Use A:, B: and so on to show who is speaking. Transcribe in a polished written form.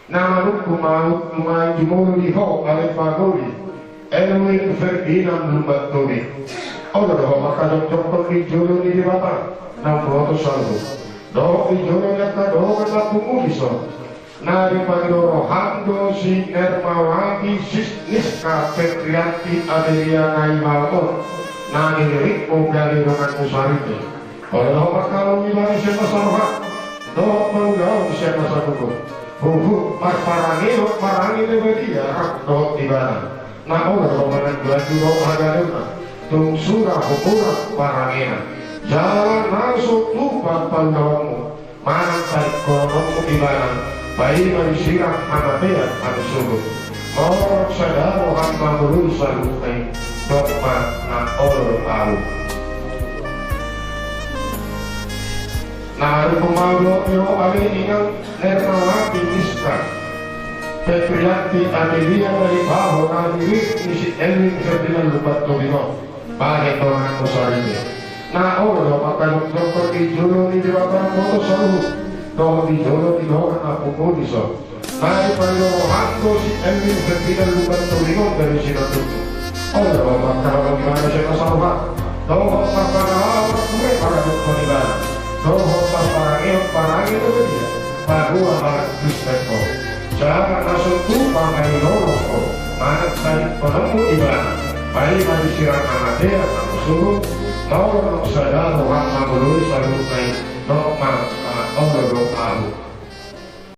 A: Namanuk kumaut kumai jumuri ho ale pagoli elwin Ferdinand Lumbatoni odo do makadok doktor di jolo di bata na proto salvo do di jolo nyata do na pumuliso nari pagdoro hando si Nermawati Niska Petrianti Adelia Naimalton nani riko gali dengan musarite odo makalo milani siapa sarha do menggau siapa sakuku Buhu parangi lebedia do tibana na ora romanan gladu agaruna tung surah hukura parangina jalan masuk lupa pandawamu manang tarik koronomu tibana bayi manisirah amatea ansuruh morok sadaro hamba melul salukai dokma na oro alu na rumalo yo ale ingang Nermawati Niska Petrianti Amelia dari baho nandiri misi Elwin Ferdinand Lumbatoni bahe orang musarine na oro maka doktor di jolo di dewata foto salu do di jolo di ho na pukodiso mai palo hanto si Elwin Ferdinand Lumbatoni dari sinatutu oro maka bagaimana siapa salva do maka kume para doktor di bana do parangin itu dia Padua malat Kristenko jangan masuk tumpah dari loroko manat dari penemu ibana bayi manusia amatea suruh mau sadar orang mamului salutai dokma orang